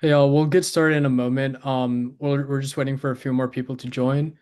Hey, we'll get started in a moment. We're just waiting for a few more people to join.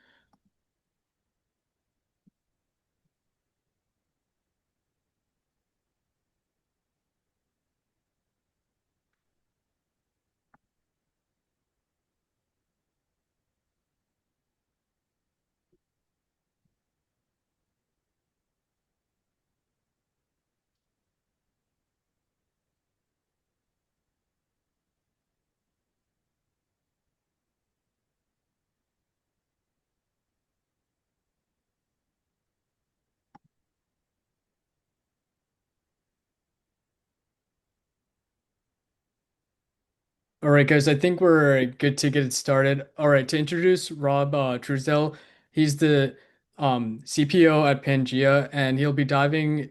All right, guys, I think we're good to get it started. All right, to introduce Rob Trudell, he's the CPO at Pangea, and he'll be diving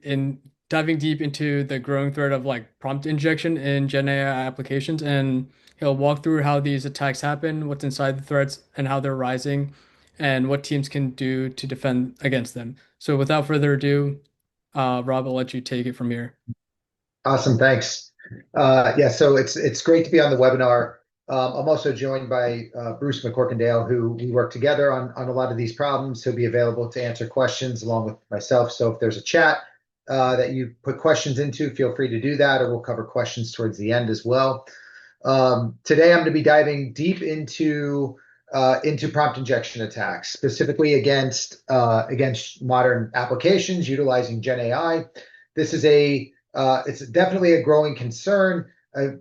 deep into the growing threat of like prompt injection in GenAI applications, and he'll walk through how these attacks happen, what's inside the threats, and how they're rising, and what teams can do to defend against them. So, without further ado, Rob, I'll let you take it from here. Awesome, thanks. Yeah, so it's great to be on the webinar. I'm also joined by Bruce McCorendale, who we work together on a lot of these problems. He'll be available to answer questions along with myself. So if there's a chat that you put questions into, feel free to do that, or we'll cover questions towards the end as well. Today, I'm going to be diving deep into prompt injection attacks, specifically against modern applications utilizing Gen AI. This is it's definitely a growing concern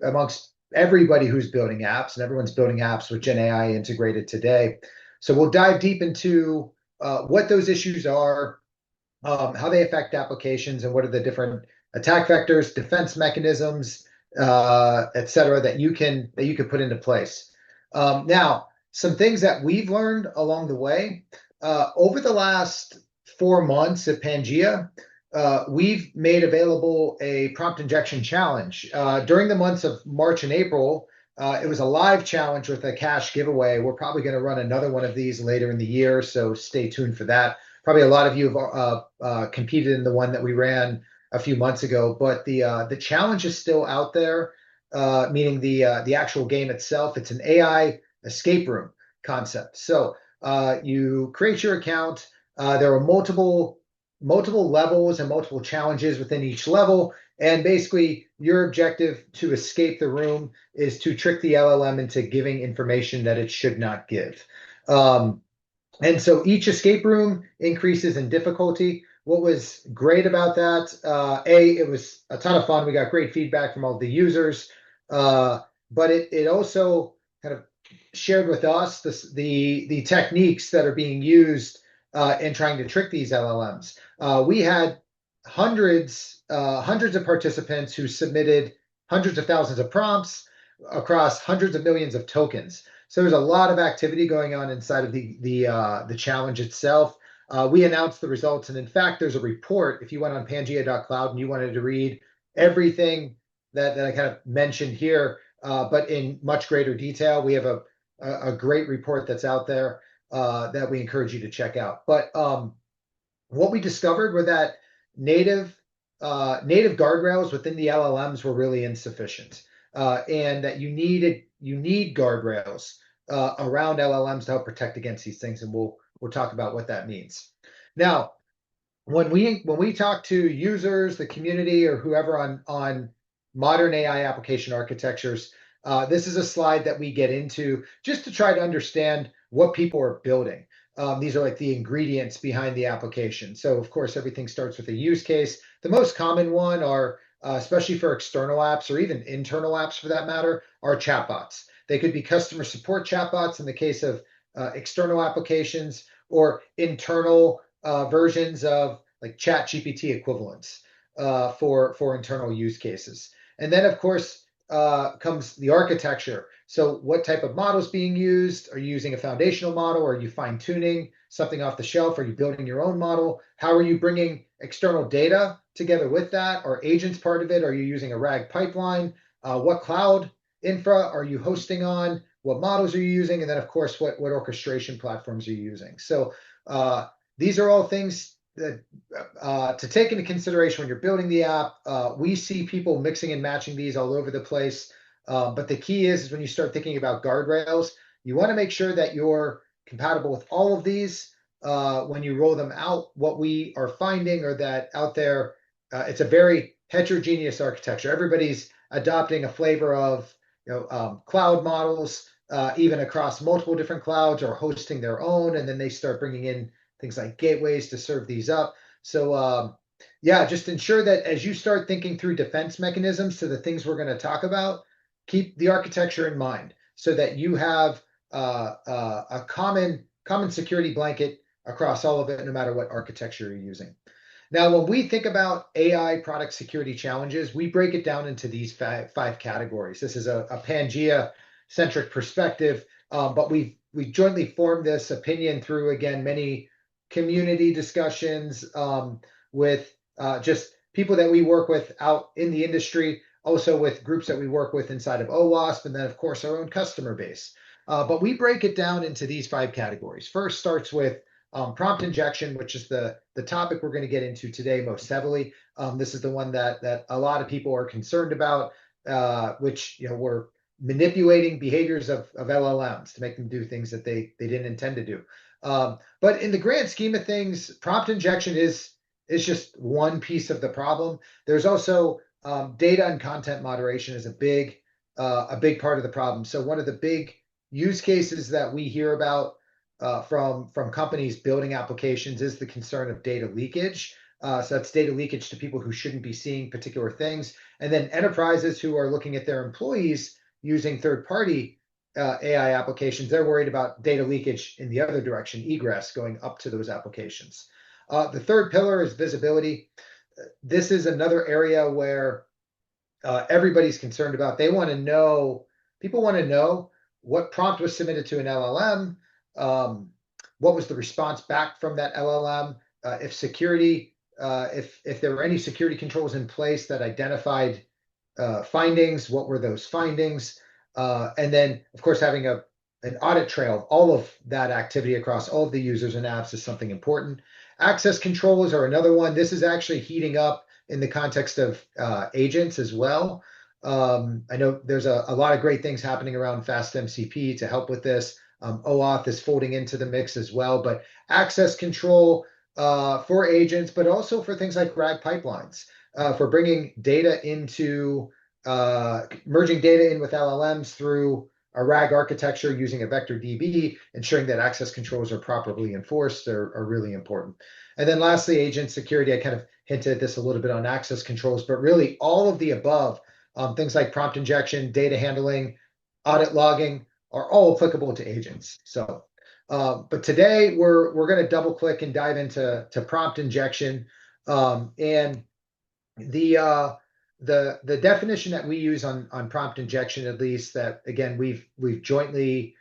amongst everybody who's building apps, and everyone's building apps with Gen AI integrated today. So we'll dive deep into what those issues are, how they affect applications, and what are the different attack vectors, defense mechanisms, et cetera, that you can put into place. Now, some things that we've learned along the way over the last 4 months at Pangea. We've made available a prompt injection challenge. During the months of March and April, it was a live challenge with a cash giveaway. We're probably going to run another one of these later in the year, so stay tuned for that. Probably a lot of you have competed in the one that we ran a few months ago, but the challenge is still out there, meaning the actual game itself. It's an AI escape room concept. So you create your account. There are multiple levels and multiple challenges within each level. And basically, your objective to escape the room is to trick the LLM into giving information that it should not give. Um, and so each escape room increases in difficulty. What was great about that, it was a ton of fun. We got great feedback from all the users, but it also kind of shared with us the techniques that are being used in trying to trick these LLMs. We had hundreds of participants who submitted hundreds of thousands of prompts across hundreds of millions of tokens. So there's a lot of activity going on inside of the challenge itself. We announced the results, and in fact, there's a report. If you went on Pangea.cloud and you wanted to read everything that I kind of mentioned here, but in much greater detail, we have a great report that's out there that we encourage you to check out. But what we discovered were that native native guardrails within the LLMs were really insufficient, and that you need guardrails around LLMs to help protect against these things, and we'll talk about what that means. Now, when we talk to users, the community, or whoever on modern AI application architectures, this is a slide that we get into just to try to understand what people are building. These are like the ingredients behind the application. So of course, everything starts with a use case. The most common one are, especially for external apps or even internal apps for that matter, are chatbots. They could be customer support chatbots in the case of external applications, or internal versions of like Chat GPT equivalents for internal use cases. And then, of course, comes the architecture. So what type of model is being used? Are you using a foundational model? Are you fine tuning something off the shelf? Are you building your own model? How are you bringing external data together with that? Are agents part of it? Are you using a RAG pipeline? What cloud infra are you hosting on? What models are you using? And then, of course, what orchestration platforms are you using? So these are all things that to take into consideration when you're building the app. We see people mixing and matching these all over the place. But the key is when you start thinking about guardrails, you want to make sure that you're compatible with all of these when you roll them out. What we are finding are that out there, it's a very heterogeneous architecture. Everybody's adopting a flavor of cloud models, even across multiple different clouds, or hosting their own, and then they start bringing in things like gateways to serve these up. So yeah, just ensure that as you start thinking through defense mechanisms to the things we're going to talk about, keep the architecture in mind so that you have a common security blanket across all of it, no matter what architecture you're using. Now, when we think about AI product security challenges, we break it down into these five categories. This is a Pangea centric perspective, but we jointly formed this opinion through, again, many community discussions with just people that we work with out in the industry, also with groups that we work with inside of OWASP, and then, of course, our own customer base. But we break it down into these five categories. First starts with prompt injection, which is the topic we're going to get into today most heavily. This is the one that a lot of people are concerned about, which we're manipulating behaviors of LLMs to make them do things that they didn't intend to do. But in the grand scheme of things, prompt injection is just one piece of the problem. There's also data and content moderation is a big part of the problem. So one of the big use cases that we hear about from companies building applications is the concern of data leakage. So that's data leakage to people who shouldn't be seeing particular things. And then enterprises who are looking at their employees using third-party AI applications, they're worried about data leakage in the other direction, egress going up to those applications. The third pillar is visibility. This is another area where everybody's concerned about. People want to know what prompt was submitted to an LLM, what was the response back from that LLM, if there were any security controls in place that identified findings, what were those findings, and then, of course, having an audit trail of all of that activity across all of the users and apps is something important. Access controls are another one. This is actually heating up in the context of agents as well. I know there's a lot of great things happening around FastMCP to help with this. OAuth is folding into the mix as well, but access control for agents, but also for things like RAG pipelines, for bringing data into, merging data in with LLMs through a RAG architecture using a vector DB, ensuring that access controls are properly enforced are really important. And then lastly, agent security. I kind of hinted at this a little bit on access controls, but really all of the above, things like prompt injection, data handling, audit logging, are all applicable to agents. So, but today we're going to double click and dive into prompt injection, and the definition that we use on prompt injection, at least, that again we've jointly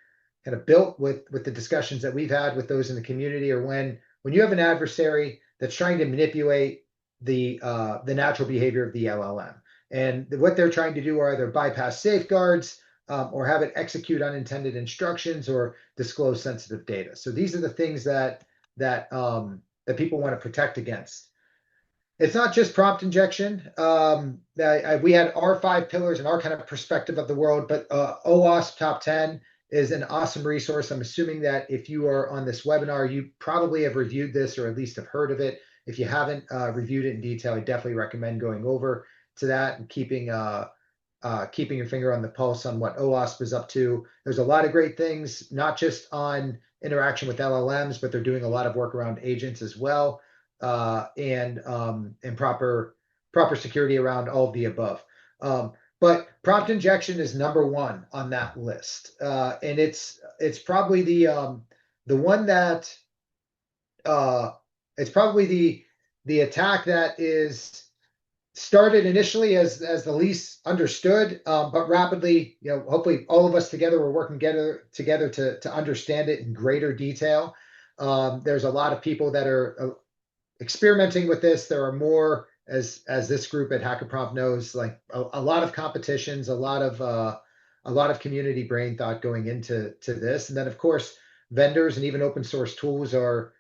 kind of built with the discussions that we've had with those in the community, or when you have an adversary that's trying to manipulate the natural behavior of the LLM, and what they're trying to do are either bypass safeguards, or have it execute unintended instructions or disclose sensitive data. So these are the things that people want to protect against. It's not just prompt injection. We had our five pillars and our kind of perspective of the world, but OWASP Top 10 is an awesome resource. I'm assuming that if you are on this webinar, you probably have reviewed this or at least have heard of it. If you haven't reviewed it in detail, I definitely recommend going over to that and keeping your finger on the pulse on what OWASP is up to. There's a lot of great things, not just on interaction with LLMs, but they're doing a lot of work around agents as well, and proper security around all of the above. But prompt injection is number one on that list, and it's probably the one that it's probably the attack that is started initially as the least understood, but rapidly, hopefully all of us together are working together to understand it in greater detail. There's a lot of people that are experimenting with this. There are more, as this group at HackerPrompt knows, like a lot of competitions, a lot of community brain thought going into this, and then of course vendors and even open source tools are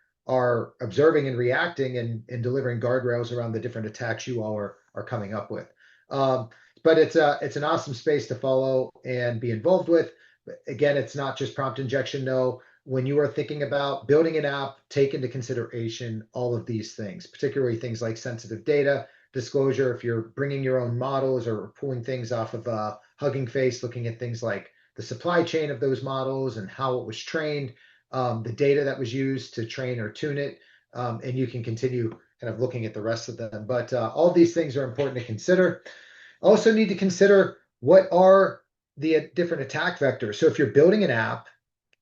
observing and reacting and delivering guardrails around the different attacks you all are coming up with. Um, but it's an awesome space to follow and be involved with. But again, it's not just prompt injection. No, when you are thinking about building an app, take into consideration all of these things, particularly things like sensitive data, disclosure. If you're bringing your own models or pulling things off of Hugging Face, looking at things like the supply chain of those models and how it was trained, the data that was used to train or tune it, and you can continue kind of looking at the rest of them. But all these things are important to consider. Also need to consider what are the different attack vectors. So if you're building an app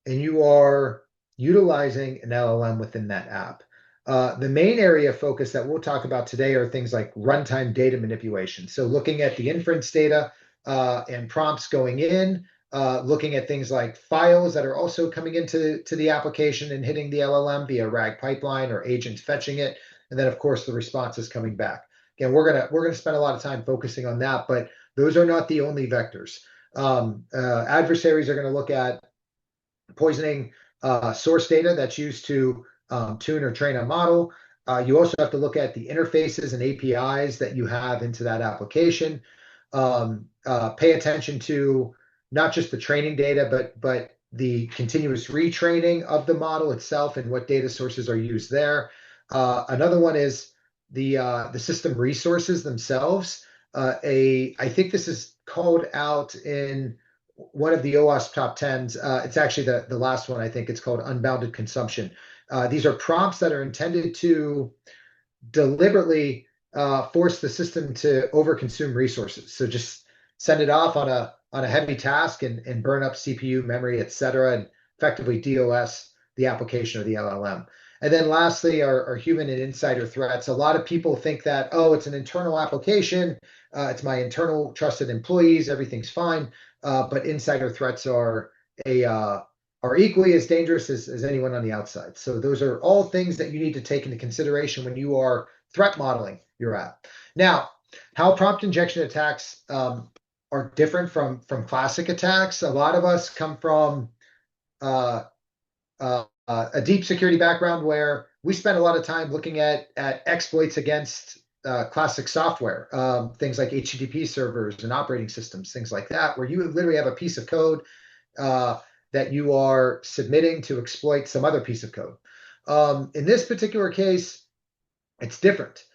and you are utilizing an LLM within that app, the main area of focus that we'll talk about today are things like runtime data manipulation. So looking at the inference data and prompts going in, looking at things like files that are also coming into the application and hitting the LLM via RAG pipeline or agents fetching it, and then of course the responses coming back. Again, we're gonna spend a lot of time focusing on that, but those are not the only vectors. Adversaries are going to look at poisoning source data that's used to tune or train a model. You also have to look at the interfaces and APIs that you have into that application. Pay attention to not just the training data, but the continuous retraining of the model itself and what data sources are used there. Another one is the system resources themselves. I think this is called out in one of the OWASP top tens. It's actually the last one. I think it's called unbounded consumption. These are prompts that are intended to deliberately force the system to overconsume resources. So just send it off on a heavy task and burn up CPU, memory, et cetera, and effectively DOS the application or the LLM. And then lastly are human and insider threats. A lot of people think that, oh, it's an internal application, it's my internal trusted employees, everything's fine. But insider threats are equally as dangerous as anyone on the outside. So those are all things that you need to take into consideration when you are threat modeling your app. Now, how prompt injection attacks are different from classic attacks. A lot of us come from a deep security background where we spend a lot of time looking at exploits against classic software, things like HTTP servers and operating systems, things like that, where you literally have a piece of code that you are submitting to exploit some other piece of code. In this particular case, it's different.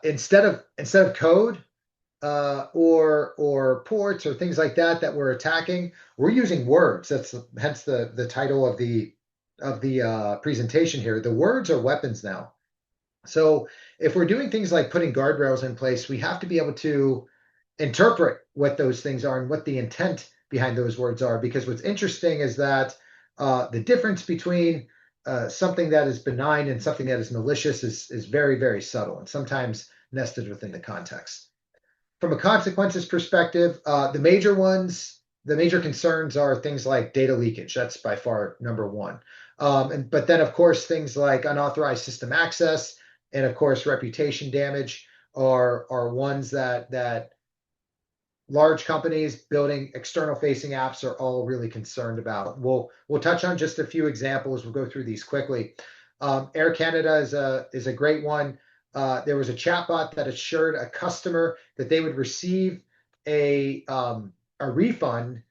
Instead of code or ports or things like that we're attacking, we're using words. That's hence the title of the presentation here. The words are weapons now. So if we're doing things like putting guardrails in place, we have to be able to interpret what those things are and what the intent behind those words are. Because what's interesting is that the difference between something that is benign and something that is malicious is very, very subtle and sometimes nested within the context. From a consequences perspective, the major concerns are things like data leakage. That's by far number one. But then, of course, things like unauthorized system access and, of course, reputation damage are ones that large companies building external facing apps are all really concerned about. We'll touch on just a few examples. We'll go through these quickly. Air Canada is a great one. There was a chatbot that assured a customer that they would receive a refund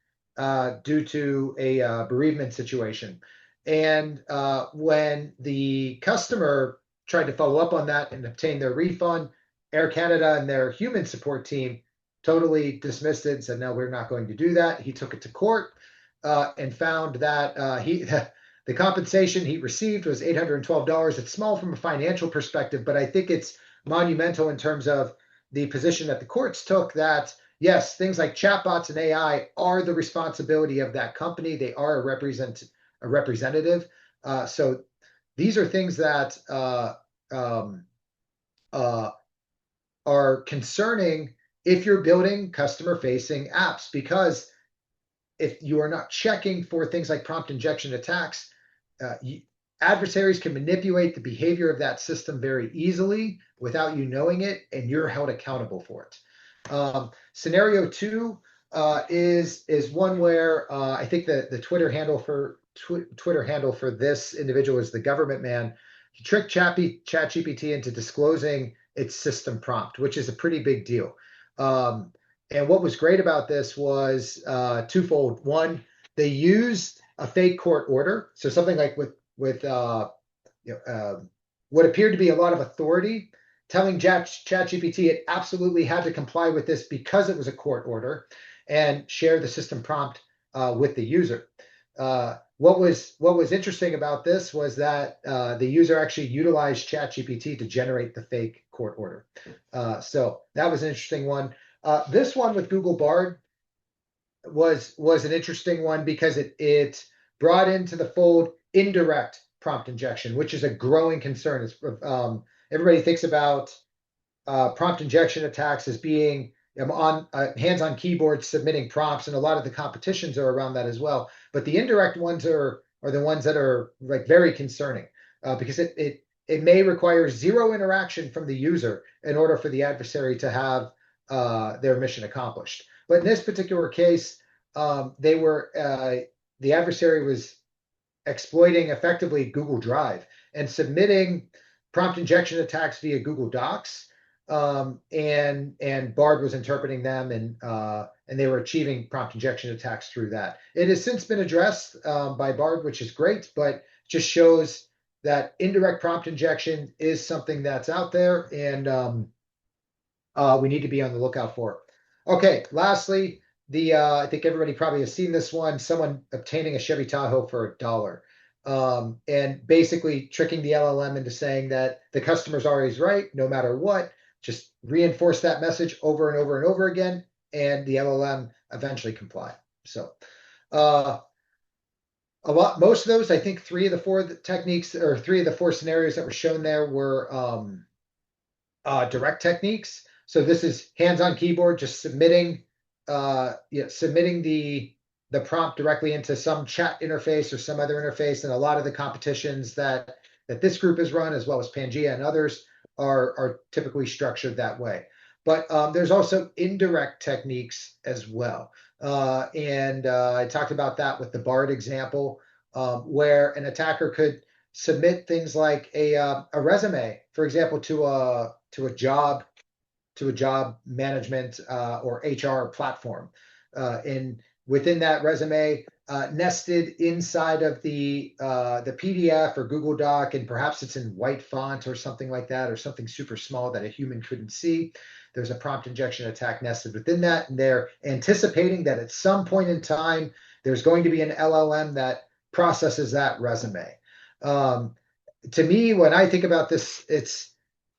due to a bereavement situation. And when the customer tried to follow up on that and obtain their refund, Air Canada and their human support team totally dismissed it and said, no, we're not going to do that. He took it to court and found that the compensation he received was $812. It's small from a financial perspective, but I think it's monumental in terms of the position that the courts took that, yes, things like chatbots and AI are the responsibility of that company. They are a representative. So these are things that are concerning if you're building customer-facing apps, because if you are not checking for things like prompt injection attacks, adversaries can manipulate the behavior of that system very easily without you knowing it, and you're held accountable for it. Scenario two is one where I think the Twitter handle for this individual is the government man. He tricked ChatGPT into disclosing its system prompt, which is a pretty big deal. Um, and what was great about this was twofold. One, they used a fake court order, so something like with you know, what appeared to be a lot of authority, telling ChatGPT it absolutely had to comply with this because it was a court order, and share the system prompt with the user. What was interesting about this was that the user actually utilized ChatGPT to generate the fake court order. So that was an interesting one. This one with Google Bard was an interesting one because it brought into the fold indirect prompt injection, which is a growing concern. Everybody thinks about prompt injection attacks as being on hands on keyboard submitting prompts, and a lot of the competitions are around that as well. But the indirect ones are the ones that are like very concerning because it may require zero interaction from the user in order for the adversary to have their mission accomplished. But in this particular case, the adversary was exploiting effectively Google Drive and submitting prompt injection attacks via Google Docs. And Bard was interpreting them, and they were achieving prompt injection attacks through that. It has since been addressed by Bard, which is great, but just shows that indirect prompt injection is something that's out there, and we need to be on the lookout for. Okay, lastly, I think everybody probably has seen this one, someone obtaining a Chevy Tahoe for $1. And basically tricking the LLM into saying that the customer's always right, no matter what. Just reinforce that message over and over and over again, and the LLM eventually comply. So most of those, I think three of the four techniques or three of the four scenarios that were shown there were direct techniques. So this is hands-on keyboard, just submitting submitting the prompt directly into some chat interface or some other interface. And a lot of the competitions that this group has run, as well as Pangea and others, are typically structured that way. But there's also indirect techniques as well. And I talked about that with the Bard example, where an attacker could submit things like a resume, for example, to a job management or HR platform. And within that resume, nested inside of the PDF or Google Doc, and perhaps it's in white font or something like that, or something super small that a human couldn't see. There's a prompt injection attack nested within that, and they're anticipating that at some point in time, there's going to be an LLM that processes that resume. To me, when I think about this, it's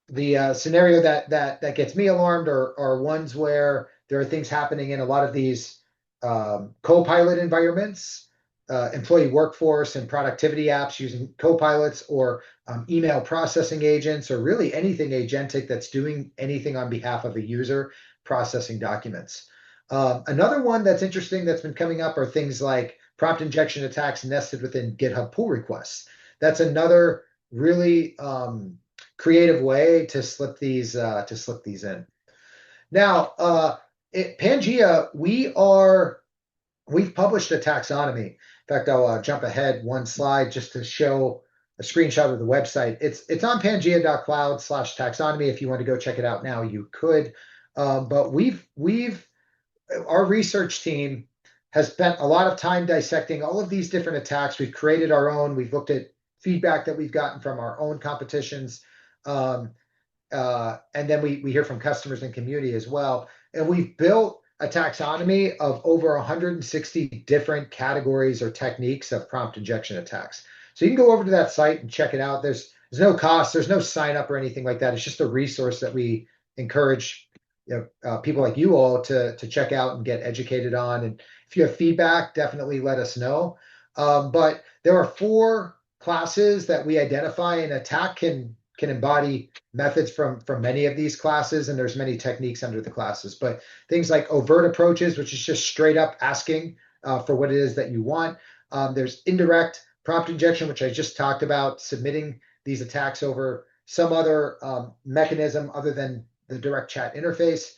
the scenario that gets me alarmed are ones where there are things happening in a lot of these co-pilot environments, employee workforce and productivity apps using co-pilots, or email processing agents, or really anything agentic that's doing anything on behalf of a user processing documents. Another one that's interesting that's been coming up are things like prompt injection attacks nested within GitHub pull requests. That's another really creative way to slip these in. Now, at Pangea, we've published a taxonomy. In fact, I'll jump ahead one slide just to show a screenshot of the website. It's on pangea.cloud/taxonomy. If you want to go check it out now, you could. But our research team has spent a lot of time dissecting all of these different attacks. We've created our own. We've looked at feedback that we've gotten from our own competitions. And then we hear from customers and community as well. And we've built a taxonomy of over 160 different categories or techniques of prompt injection attacks. So you can go over to that site and check it out. There's no cost, there's no sign up or anything like that. It's just a resource that we encourage people like you all to check out and get educated on. And if you have feedback, definitely let us know. But there are 4 classes that we identify, and attack can embody methods from many of these classes, and there's many techniques under the classes. But things like overt approaches, which is just straight up asking for what it is that you want. There's indirect prompt injection, which I just talked about, submitting these attacks over some other mechanism other than the direct chat interface.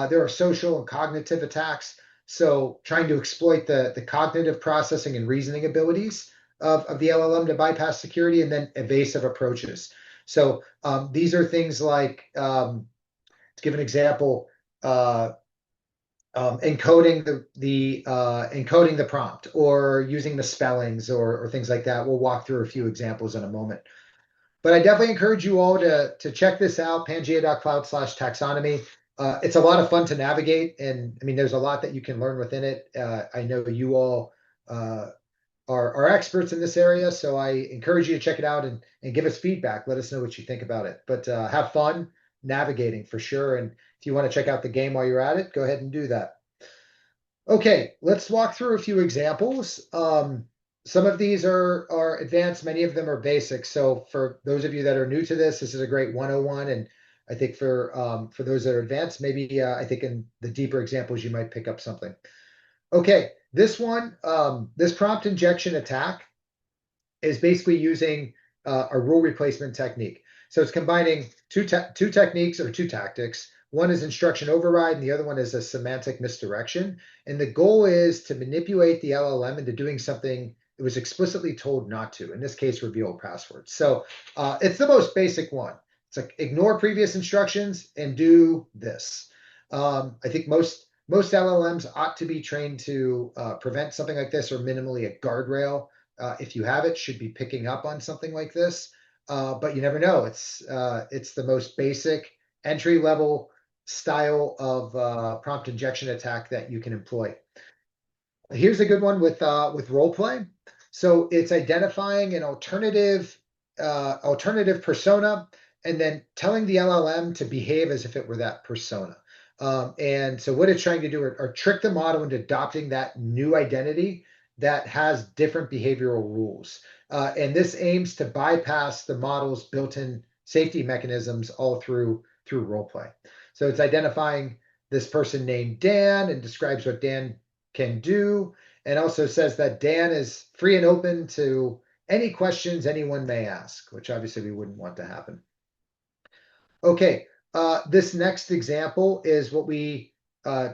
There are social and cognitive attacks, so trying to exploit the cognitive processing and reasoning abilities of the LLM to bypass security. And then evasive approaches. So these are things like, to give an example, uh, encoding the prompt or using the spellings or things like that. We'll walk through a few examples in a moment. But I definitely encourage you all to check this out, pangea.cloud/taxonomy. It's a lot of fun to navigate, and I mean, there's a lot that you can learn within it. I know you all uh, are experts in this area, so I encourage you to check it out and give us feedback. Let us know what you think about it. But have fun navigating for sure. And if you want to check out the game while you're at it, go ahead and do that. Okay, let's walk through a few examples. Some of these are advanced, many of them are basic. So for those of you that are new to this is a great 101. And I think for those that are advanced, maybe I think in the deeper examples you might pick up something. Okay, this one, this prompt injection attack is basically using a rule replacement technique. So it's combining two techniques or two tactics. One is instruction override, and the other one is a semantic misdirection. And the goal is to manipulate the LLM into doing something it was explicitly told not to. In this case, reveal passwords. So it's the most basic one. It's like ignore previous instructions and do this. I think most LLMs ought to be trained to prevent something like this, or minimally a guardrail if you have it, should be picking up on something like this. But you never know. It's the most basic entry level style of prompt injection attack that you can employ. Here's a good one with role play. So it's identifying an alternative persona and then telling the LLM to behave as if it were that persona. And so what it's trying to do are trick the model into adopting that new identity that has different behavioral rules. And this aims to bypass the model's built-in safety mechanisms all through role play. So it's identifying this person named Dan and describes what Dan can do, and also says that Dan is free and open to any questions anyone may ask, which obviously we wouldn't want to happen. Okay, this next example is what we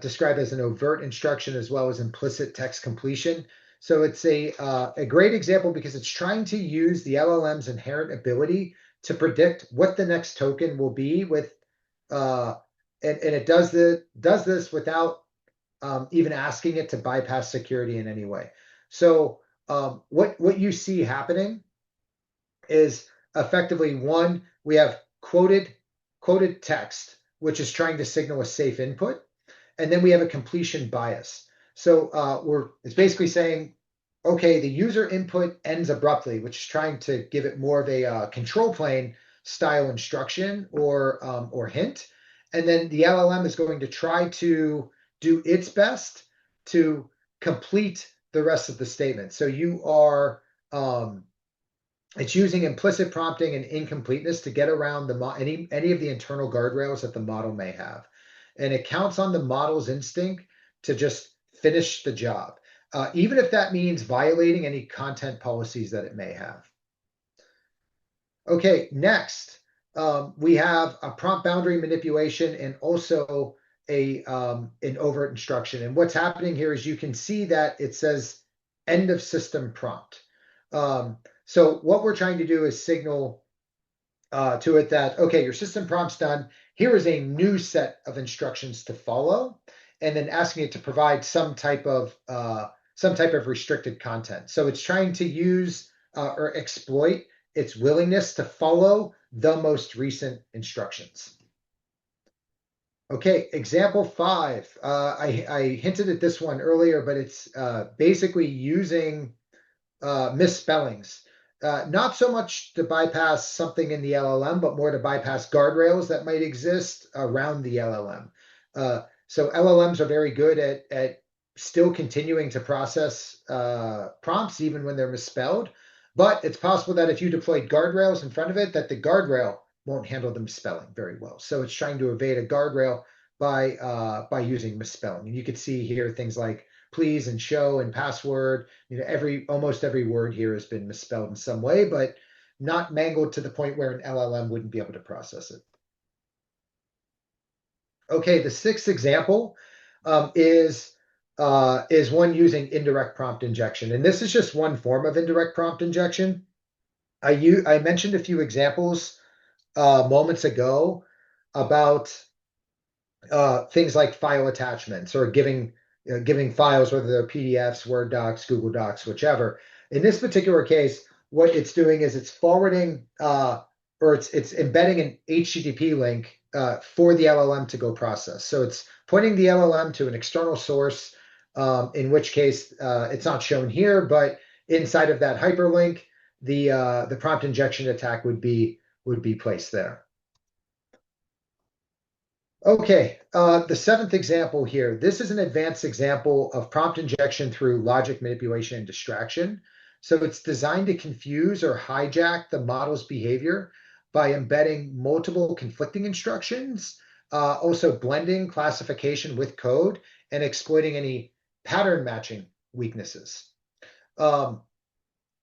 describe as an overt instruction as well as implicit text completion. So it's a great example because it's trying to use the LLM's inherent ability to predict what the next token will be with, and it does this without even asking it to bypass security in any way. So what you see happening is effectively one, we have quoted text, which is trying to signal a safe input, and then we have a completion bias. So it's basically saying, okay, the user input ends abruptly, which is trying to give it more of a control plane style instruction or hint, and then the LLM is going to try to do its best to complete the rest of the statement. So it's using implicit prompting and incompleteness to get around any of the internal guardrails that the model may have. And it counts on the model's instinct to just finish the job, even if that means violating any content policies that it may have. Okay, next, we have a prompt boundary manipulation and also an overt instruction. And what's happening here is you can see that it says end of system prompt. So what we're trying to do is signal to it that, okay, your system prompt's done. Here is a new set of instructions to follow, and then asking it to provide some type of restricted content. So it's trying to use or exploit its willingness to follow the most recent instructions. Okay, example 5. I hinted at this one earlier, but it's basically using misspellings. Not so much to bypass something in the LLM, but more to bypass guardrails that might exist around the LLM. So LLMs are very good at still continuing to process prompts even when they're misspelled. But it's possible that if you deployed guardrails in front of it, that the guardrail won't handle the misspelling very well. So it's trying to evade a guardrail by using misspelling. And you could see here things like please and show and password. Almost every word here has been misspelled in some way, but not mangled to the point where an LLM wouldn't be able to process it. Okay, the 6th example is one using indirect prompt injection, and this is just one form of indirect prompt injection. I mentioned a few examples moments ago about things like file attachments or giving files, whether they're PDFs, Word docs, Google Docs, whichever. In this particular case, what it's doing is it's forwarding or it's embedding an HTTP link for the LLM to go process. So it's pointing the LLM to an external source, in which case it's not shown here, but inside of that hyperlink, the prompt injection attack would be placed there. Okay, the seventh example here. This is an advanced example of prompt injection through logic manipulation and distraction. So it's designed to confuse or hijack the model's behavior by embedding multiple conflicting instructions, also blending classification with code, and exploiting any pattern matching weaknesses. Um,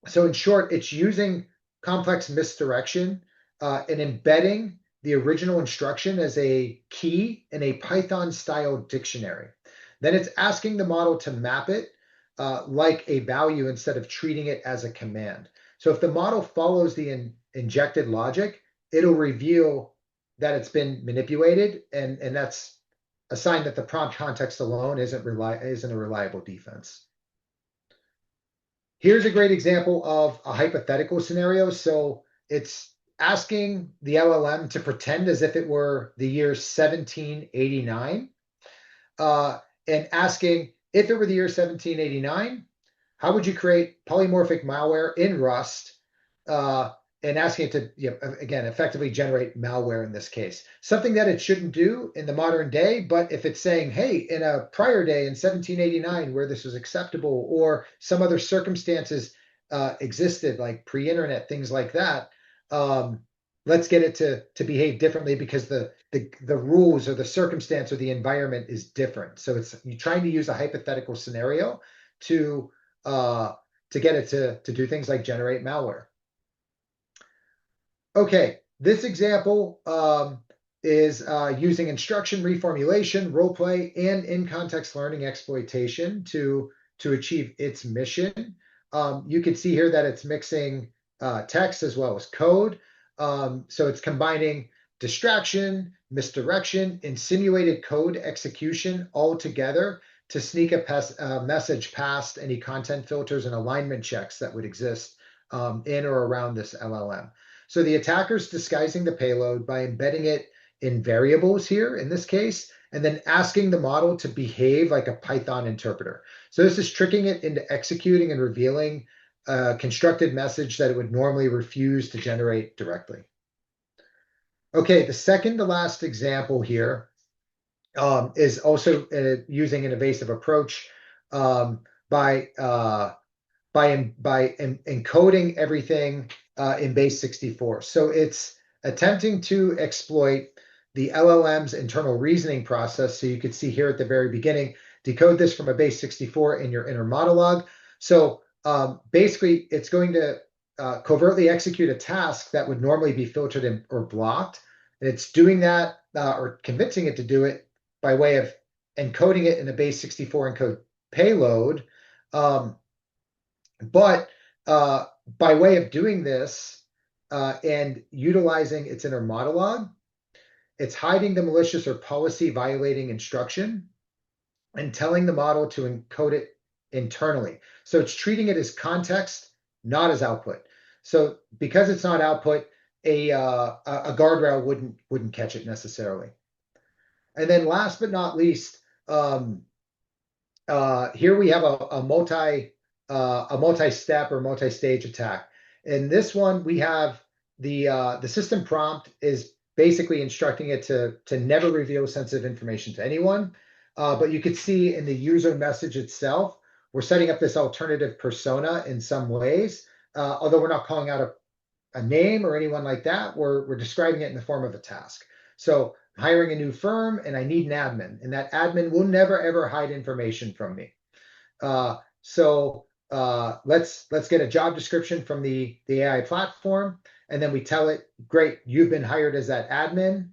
so in short, it's using complex misdirection and embedding the original instruction as a key in a Python style dictionary. Then it's asking the model to map it like a value instead of treating it as a command. So if the model follows the injected logic, it'll reveal that it's been manipulated, and that's a sign that the prompt context alone isn't a reliable defense. Here's a great example of a hypothetical scenario. So it's asking the LLM to pretend as if it were the year 1789, and asking if it were the year 1789, how would you create polymorphic malware in Rust? Uh, and asking it to, again, effectively generate malware in this case. Something that it shouldn't do in the modern day, but if it's saying, hey, in a prior day in 1789 where this was acceptable, or some other circumstances existed, like pre-internet, things like that, let's get it to behave differently because the rules or the circumstance or the environment is different. So it's you're trying to use a hypothetical scenario to uh, to get it to do things like generate malware. Okay, this example is using instruction reformulation, role play, and in-context learning exploitation to achieve its mission. You can see here that it's mixing text as well as code. So it's combining distraction, misdirection, and simulated code execution all together to sneak a message past any content filters and alignment checks that would exist in or around this LLM. So the attacker's disguising the payload by embedding it in variables here in this case, and then asking the model to behave like a Python interpreter. So this is tricking it into executing and revealing a constructed message that it would normally refuse to generate directly. Okay, the second to last example here is also using an evasive approach um, by encoding everything in base 64. So it's attempting to exploit the LLM's internal reasoning process. So you could see here at the very beginning, decode this from a base 64 in your inner monologue. So basically, it's going to covertly execute a task that would normally be filtered or blocked. And it's doing that or convincing it to do it by way of encoding it in a base 64 encode payload. But by way of doing this and utilizing its inner monologue, it's hiding the malicious or policy violating instruction and telling the model to encode it internally. So it's treating it as context, not as output. So because it's not output, a guardrail wouldn't catch it necessarily. And then last but not least, here we have a multi-step or multi-stage attack. In this one, we have the system prompt is basically instructing it to never reveal sensitive information to anyone. But you could see in the user message itself, we're setting up this alternative persona in some ways. Although we're not calling out a name or anyone like that, we're describing it in the form of a task. So hiring a new firm and I need an admin, and that admin will never ever hide information from me. Let's get a job description from the AI platform, and then we tell it, great, you've been hired as that admin.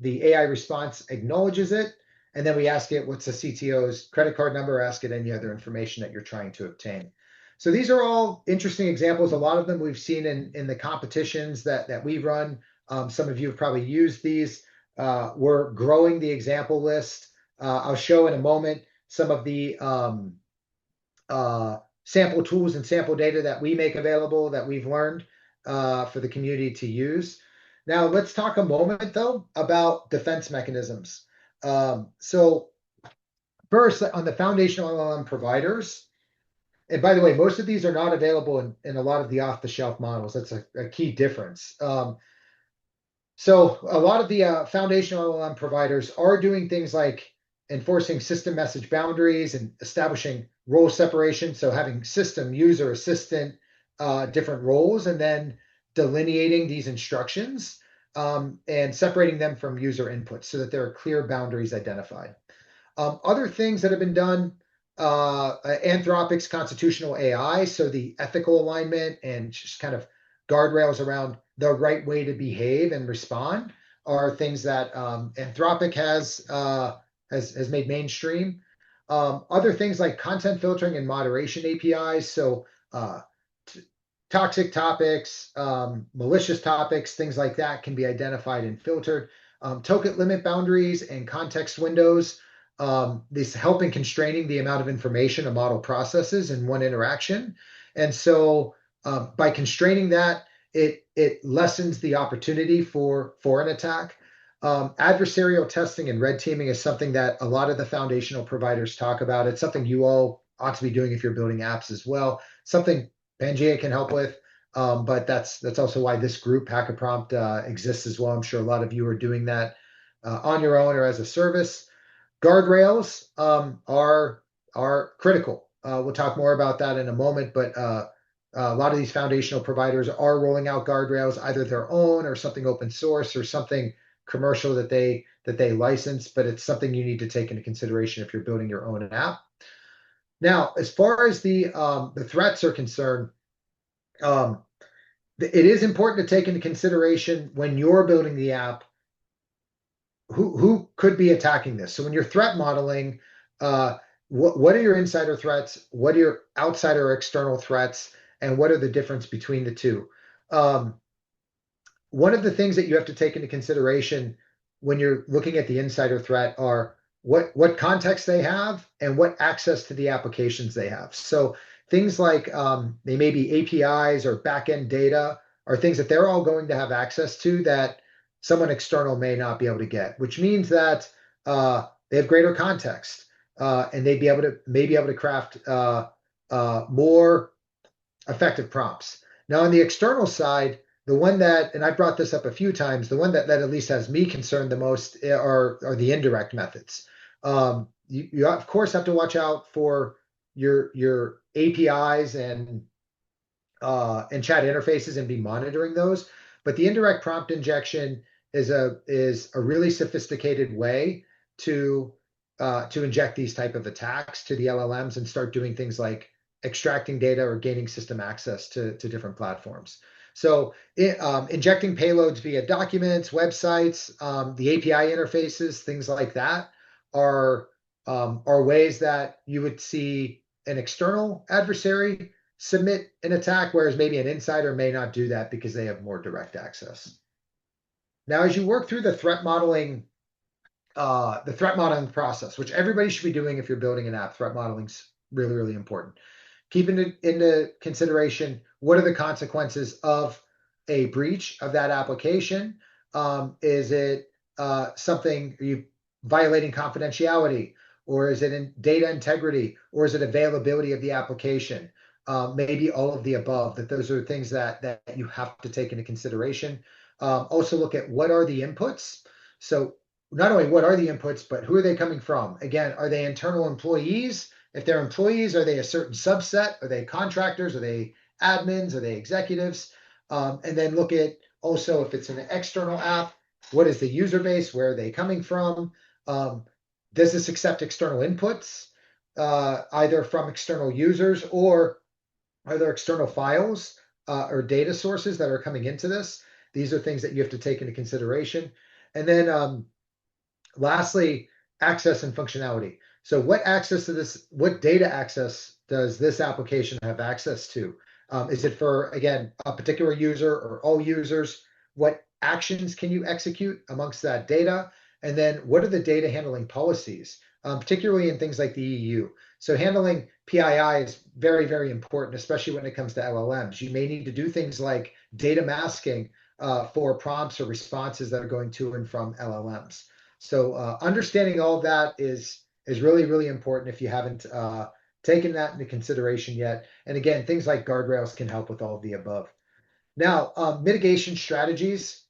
The AI response acknowledges it, and then we ask it what's the CTO's credit card number, ask it any other information that you're trying to obtain. So these are all interesting examples. A lot of them we've seen in the competitions that we run. Some of you have probably used these. We're growing the example list. I'll show in a moment some of the uh, sample tools and sample data that we make available that we've learned for the community to use. Now, let's talk a moment, though, about defense mechanisms. So first, on the foundational LLM providers, and by the way, most of these are not available in a lot of the off-the-shelf models. That's a key difference. So a lot of the foundational LLM providers are doing things like enforcing system message boundaries and establishing role separation. So having system, user, assistant, different roles, and then delineating these instructions and separating them from user inputs so that there are clear boundaries identified. Other things that have been done, Anthropic's constitutional AI, so the ethical alignment and just kind of guardrails around the right way to behave and respond are things that Anthropic has made mainstream. Other things like content filtering and moderation APIs, so toxic topics, malicious topics, things like that can be identified and filtered. Token limit boundaries and context windows. This help in constraining the amount of information a model processes in one interaction. And so by constraining that, it lessens the opportunity for an attack. Adversarial testing and red teaming is something that a lot of the foundational providers talk about. It's something you all ought to be doing if you're building apps as well. Something Pangea can help with, but that's also why this group, Hacker Prompt, exists as well. I'm sure a lot of you are doing that on your own or as a service. Guardrails are critical. We'll talk more about that in a moment, but a lot of these foundational providers are rolling out guardrails, either their own or something open source or something commercial that they license. But it's something you need to take into consideration if you're building your own app. Now, as far as the threats are concerned, it is important to take into consideration when you're building the app who could be attacking this. So when you're threat modeling, what are your insider threats? What are your outsider or external threats? And what are the difference between the two? One of the things that you have to take into consideration when you're looking at the insider threat are what context they have and what access to the applications they have. So things like they may be APIs or backend data are things that they're all going to have access to that someone external may not be able to get, which means that they have greater context and they'd be able to maybe able to craft more effective prompts. Now, on the external side, the one that, and I brought this up a few times, the one that at least has me concerned the most are the indirect methods. You of course have to watch out for your APIs and chat interfaces and be monitoring those. But the indirect prompt injection is a really sophisticated way to inject these type of attacks to the LLMs and start doing things like extracting data or gaining system access to different platforms. So injecting payloads via documents, websites, the API interfaces, things like that are ways that you would see an external adversary submit an attack, whereas maybe an insider may not do that because they have more direct access. Now, as you work through the threat modeling process, which everybody should be doing if you're building an app, threat modeling is really, really important. Keeping it into consideration, what are the consequences of a breach of that application? Is it something, are you violating confidentiality? Or is it in data integrity? Or is it availability of the application? Maybe all of the above, that those are things that you have to take into consideration. Also look at what are the inputs. So not only what are the inputs, but who are they coming from? Again, are they internal employees? If they're employees, are they a certain subset? Are they contractors? Are they admins? Are they executives? And then look at also if it's an external app, what is the user base? Where are they coming from? Does this accept external inputs, either from external users, or are there external files or data sources that are coming into this? These are things that you have to take into consideration. And then lastly, access and functionality. So what data access does this application have access to? Is it for, again, a particular user or all users? what actions can you execute amongst that data, and then what are the data handling policies, particularly in things like the EU. So handling PII is very, very important, especially when it comes to LLMs. You may need to do things like data masking for prompts or responses that are going to and from LLMs. So understanding all of that is really, really important if you haven't taken that into consideration yet. And again, things like guardrails can help with all of the above. Now, mitigation strategies.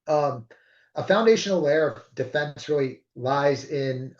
Um, a foundational layer of defense really lies in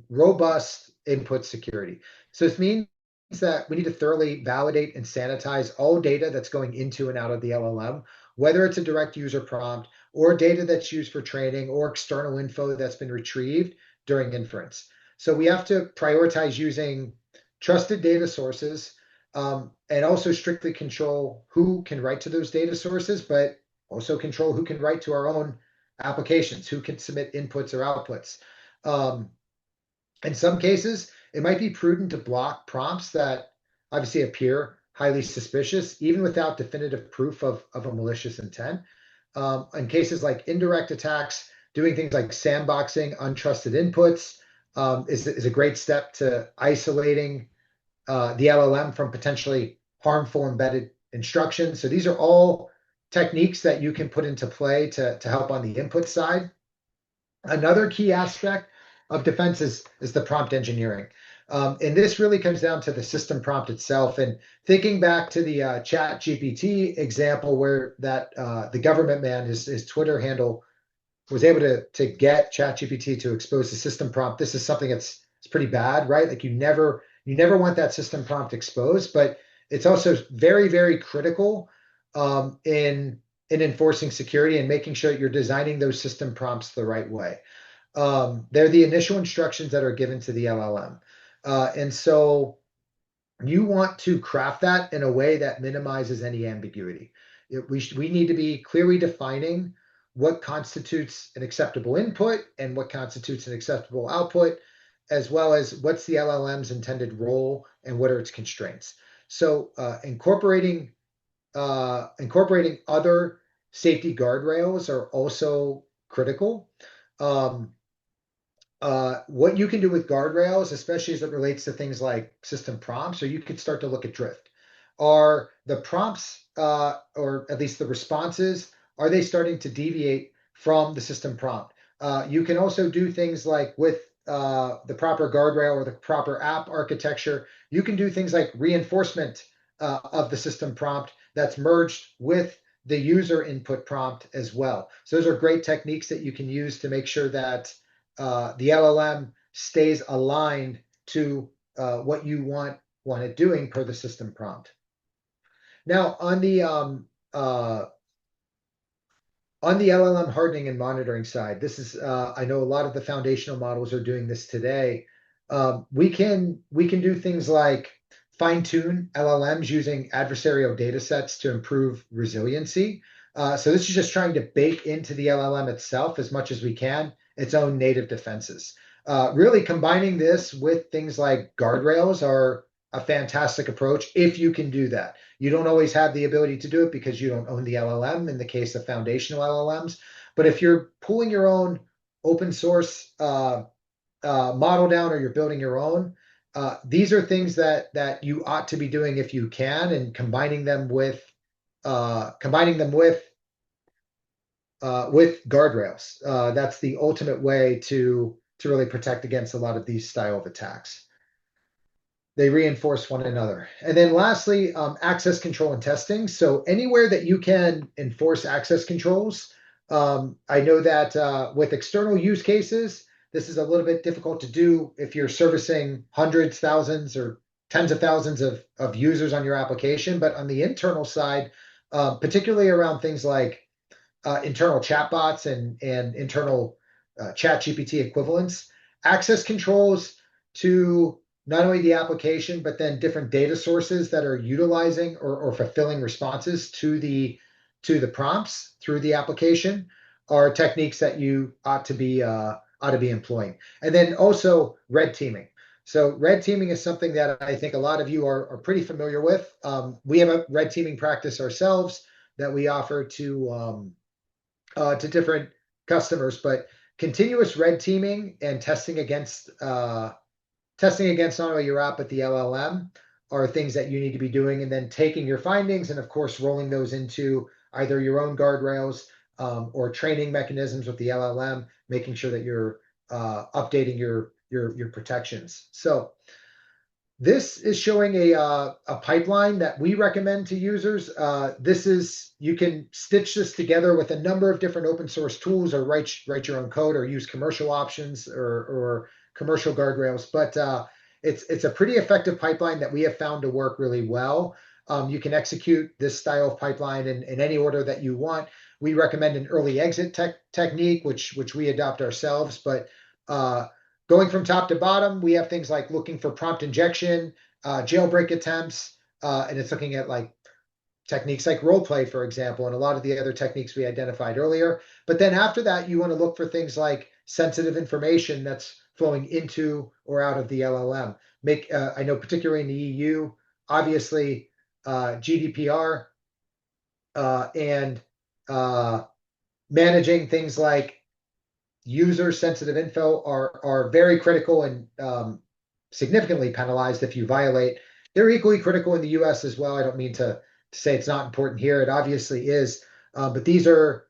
robust input security. So this means that we need to thoroughly validate and sanitize all data that's going into and out of the LLM, whether it's a direct user prompt or data that's used for training or external info that's been retrieved during inference. So we have to prioritize using trusted data sources, and also strictly control who can write to those data sources, but also control who can write to our own applications, who can submit inputs or outputs. Um, in some cases, it might be prudent to block prompts that obviously appear highly suspicious, even without definitive proof of a malicious intent. In cases like indirect attacks, doing things like sandboxing untrusted inputs is a great step to isolating the LLM from potentially harmful embedded instructions. So these are all techniques that you can put into play to help on the input side. Another key aspect of defense is the prompt engineering. And this really comes down to the system prompt itself. And thinking back to the Chat GPT example where that the government man, his Twitter handle was able to get ChatGPT to expose the system prompt. This is something that's it's pretty bad, right? Like you never want that system prompt exposed, but it's also very, very critical in enforcing security and making sure that you're designing those system prompts the right way. They're the initial instructions that are given to the LLM. And so you want to craft that in a way that minimizes any ambiguity. We need to be clearly defining what constitutes an acceptable input and what constitutes an acceptable output, as well as what's the LLM's intended role and what are its constraints. So incorporating other safety guardrails are also critical. Um, what you can do with guardrails, especially as it relates to things like system prompts, or you could start to look at drift. Are the prompts, or at least the responses, are they starting to deviate from the system prompt? You can also do things like with the proper guardrail or the proper app architecture, you can do things like reinforcement of the system prompt that's merged with the user input prompt as well. So those are great techniques that you can use to make sure that the LLM stays aligned to what you want it doing per the system prompt. Now on the LLM hardening and monitoring side, this is I know a lot of the foundational models are doing this today. We can do things like fine tune LLMs using adversarial data sets to improve resiliency. So this is just trying to bake into the LLM itself as much as we can its own native defenses. Really combining this with things like guardrails are a fantastic approach if you can do that. You don't always have the ability to do it because you don't own the LLM in the case of foundational LLMs. But if you're pulling your own open source model down or you're building your own, these are things that you ought to be doing if you can, and combining them with guardrails. That's the ultimate way to really protect against a lot of these style of attacks. They reinforce one another. And then lastly, access control and testing. So anywhere that you can enforce access controls, I know that with external use cases, this is a little bit difficult to do if you're servicing hundreds, thousands, or tens of thousands of users on your application. But on the internal side, particularly around things like internal chatbots and internal chat GPT equivalents, access controls to not only the application, but then different data sources that are utilizing or fulfilling responses to the prompts through the application are techniques that you ought to be employing. And then also red teaming. So red teaming is something that I think a lot of you are pretty familiar with. We have a red teaming practice ourselves. that we offer to different customers. But continuous red teaming and testing against not only your app but the LLM are things that you need to be doing, and then taking your findings and of course rolling those into either your own guardrails or training mechanisms with the LLM, making sure that you're updating your protections. So this is showing a pipeline that we recommend to users. You can stitch this together with a number of different open source tools, or write your own code, or use commercial options or commercial guardrails. But it's a pretty effective pipeline that we have found to work really well. You can execute this style of pipeline in any order that you want. We recommend an early exit technique, which we adopt ourselves. But going from top to bottom, we have things like looking for prompt injection, jailbreak attempts, and it's looking at like techniques like role play, for example, and a lot of the other techniques we identified earlier. But then after that, you want to look for things like sensitive information that's flowing into or out of the LLM. I know particularly in the EU, obviously GDPR and managing things like user sensitive info are very critical and significantly penalized if you violate. They're equally critical in the US as well. I don't mean to say it's not important here. It obviously is. But these are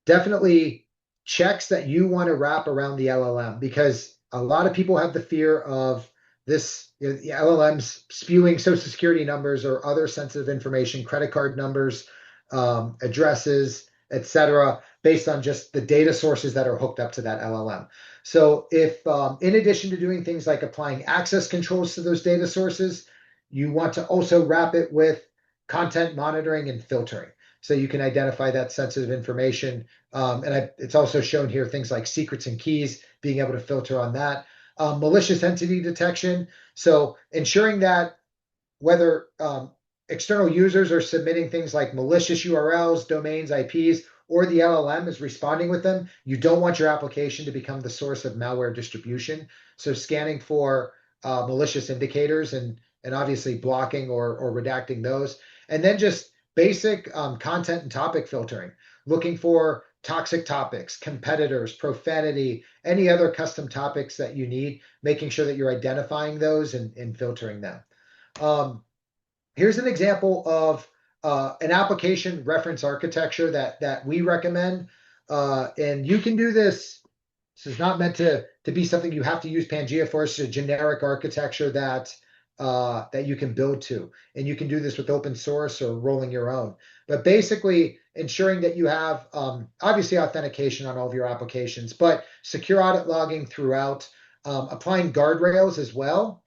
definitely checks that you want to wrap around the LLM, because a lot of people have the fear of this, the LLMs spewing social security numbers or other sensitive information, credit card numbers, addresses, etc., based on just the data sources that are hooked up to that LLM. So if, in addition to doing things like applying access controls to those data sources, you want to also wrap it with content monitoring and filtering, so you can identify that sensitive information. It's also shown here things like secrets and keys, being able to filter on that. Malicious entity detection, so ensuring that whether external users are submitting things like malicious URLs, domains, IPs, or the LLM is responding with them, you don't want your application to become the source of malware distribution. So scanning for malicious indicators and obviously blocking or redacting those. And then just basic content and topic filtering, looking for toxic topics, competitors, profanity, any other custom topics that you need, making sure that you're identifying those and filtering them. Here's an example of an application reference architecture that we recommend. And you can do this. This is not meant to be something you have to use Pangea for. It's a generic architecture that you can build to. And you can do this with open source or rolling your own. But basically ensuring that you have obviously authentication on all of your applications, but secure audit logging throughout, applying guardrails as well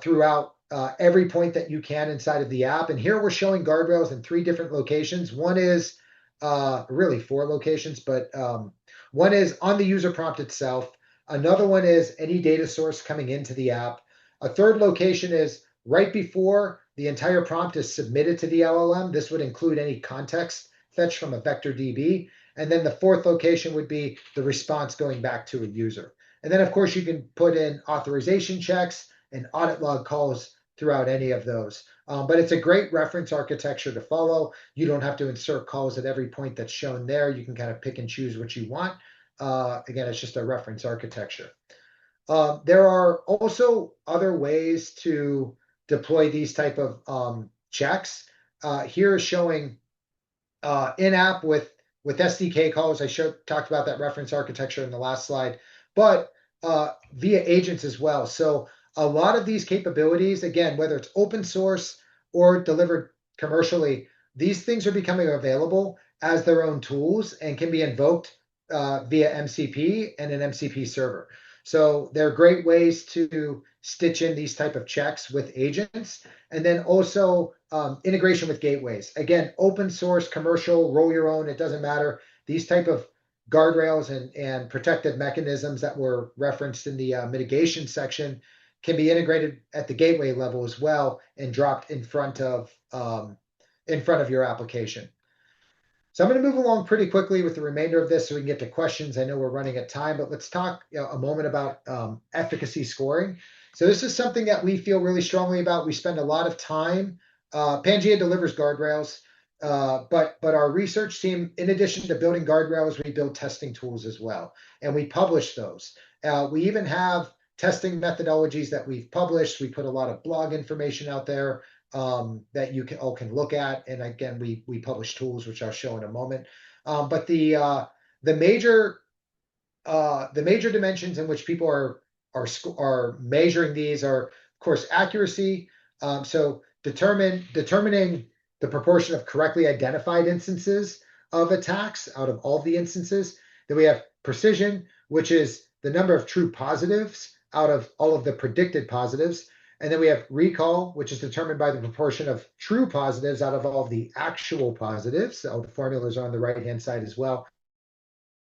throughout every point that you can inside of the app. And here we're showing guardrails in 3 different locations. One is really 4 locations, but one is on the user prompt itself. Another one is any data source coming into the app. A third location is right before the entire prompt is submitted to the LLM. This would include any context fetched from a vector DB. And then the fourth location would be the response going back to a user. And then of course you can put in authorization checks and audit log calls throughout any of those. But it's a great reference architecture to follow. You don't have to insert calls at every point that's shown there. You can kind of pick and choose what you want. Again, it's just a reference architecture. There are also other ways to deploy these type of checks. Here is showing in-app with SDK calls. I talked about that reference architecture in the last slide, but via agents as well. So a lot of these capabilities, again, whether it's open source or delivered commercially, these things are becoming available as their own tools and can be invoked via MCP and an MCP server. So they're great ways to stitch in these type of checks with agents. And then also integration with gateways. Again, open source, commercial, roll your own, it doesn't matter. These type of guardrails and protective mechanisms that were referenced in the mitigation section can be integrated at the gateway level as well and dropped in front of your application. So I'm going to move along pretty quickly with the remainder of this so we can get to questions. I know we're running at time, but let's talk a moment about efficacy scoring. So this is something that we feel really strongly about. We spend a lot of time. Pangea delivers guardrails. But our research team, in addition to building guardrails, we build testing tools as well, and we publish those. We even have testing methodologies that we've published. We put a lot of blog information out there that you can all can look at. And again, we publish tools, which I'll show in a moment. But the major the major dimensions in which people are measuring these are, of course, accuracy. So determining the proportion of correctly identified instances of attacks out of all the instances. Then we have precision, which is the number of true positives out of all of the predicted positives. And then we have recall, which is determined by the proportion of true positives out of all of the actual positives. So the formulas are on the right-hand side as well.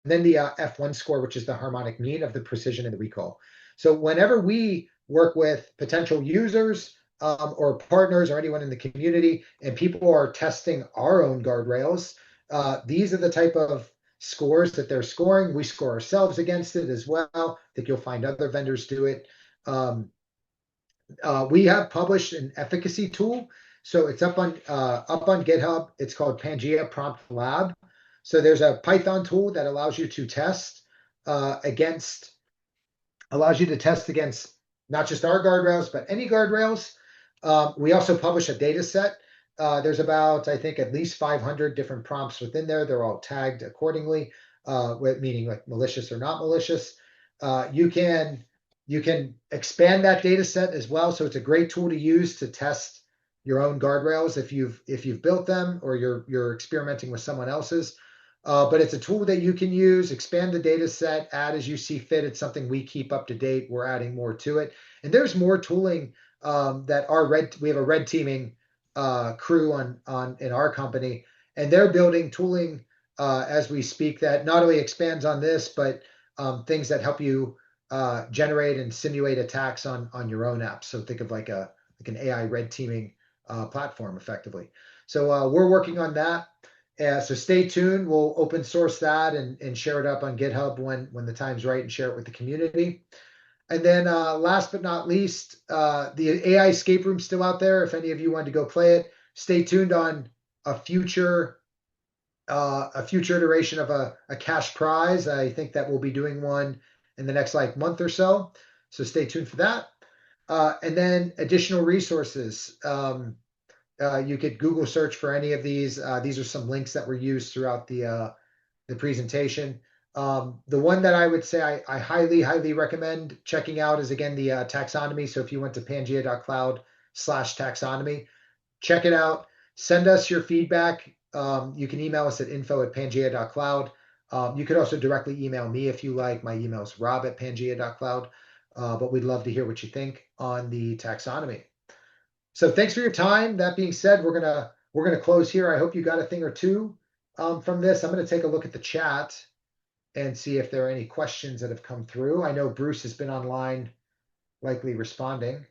And then the F1 score, which is the harmonic mean of the precision and the recall. So whenever we work with potential users or partners or anyone in the community, and people are testing our own guardrails, these are the type of scores that they're scoring. We score ourselves against it as well. I think you'll find other vendors do it. We have published an efficacy tool. So it's up on GitHub. It's called Pangea Prompt Lab. So there's a Python tool that allows you to test against not just our guardrails, but any guardrails. We also publish a data set. There's about, I think, at least 500 different prompts within there. They're all tagged accordingly, meaning like malicious or not malicious. You can expand that data set as well. So it's a great tool to use to test your own guardrails if you've built them or you're experimenting with someone else's. But it's a tool that you can use, expand the data set, add as you see fit. It's something we keep up to date. We're adding more to it. And there's more tooling that we have a red teaming crew in our company, and they're building tooling as we speak that not only expands on this, but things that help you generate and simulate attacks on your own apps. So think of like an AI red teaming platform effectively. So we're working on that. So stay tuned. We'll open source that and share it up on GitHub when the time's right and share it with the community. And then last but not least, the AI escape room's still out there. If any of you want to go play it, stay tuned on a future iteration of a cash prize. I think that we'll be doing one in the next like month or so. So stay tuned for that. And then additional resources. You could Google search for any of these. These are some links that were used throughout the presentation. The one that I would say I highly recommend checking out is again the taxonomy. So if you went to pangea.cloud/taxonomy, check it out. Send us your feedback. You can email us at info@pangea.cloud. You could also directly email me if you like. My email is rob@pangea.cloud. But we'd love to hear what you think on the taxonomy. So thanks for your time. That being said, we're gonna close here. I hope you got a thing or two from this. I'm gonna take a look at the chat and see if there are any questions that have come through. I know Bruce has been online, likely responding.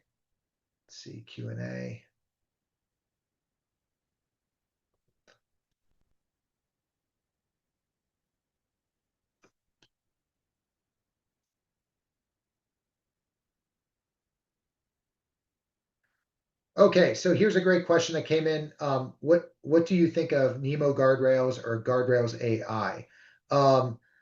Let's see, Q&A. Okay, so here's a great question that came in. What do you think of Nemo guardrails or guardrails AI?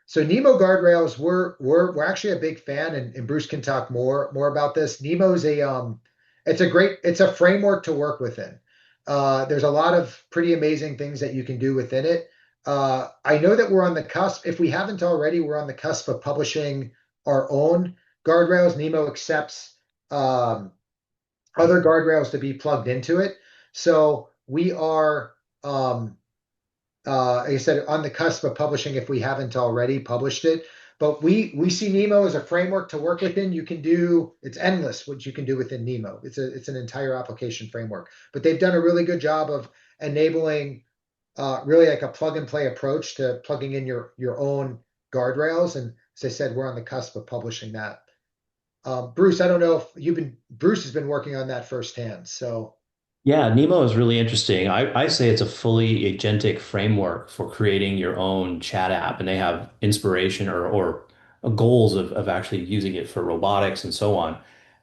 So Nemo guardrails, we're actually a big fan, and Bruce can talk more about this. Nemo's it's a framework to work within. There's a lot of pretty amazing things that you can do within it. I know that we're on the cusp. If we haven't already, we're on the cusp of publishing our own guardrails. Nemo accepts other guardrails to be plugged into it. So we are, like I said, on the cusp of publishing if we haven't already published it. But we see Nemo as a framework to work within. It's endless what you can do within Nemo. It's an entire application framework. But they've done a really good job of enabling really like a plug and play approach to plugging in your own guardrails. And as I said, we're on the cusp of publishing that. Bruce, I don't know if Bruce has been working on that firsthand. So Yeah, Nemo is really interesting. I say it's a fully agentic framework for creating your own chat app, and they have inspiration or goals of actually using it for robotics and so on.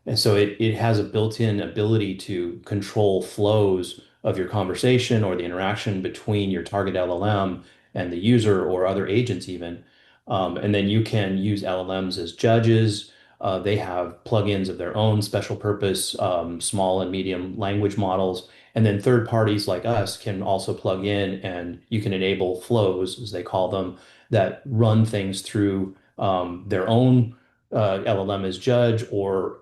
And so it has a built-in ability to control flows of your conversation or the interaction between your target LLM and the user or other agents even. And then you can use LLMs as judges. They have plugins of their own special purpose, small and medium language models. And then third parties like us can also plug in and you can enable flows, as they call them, that run things through their own LLM as judge or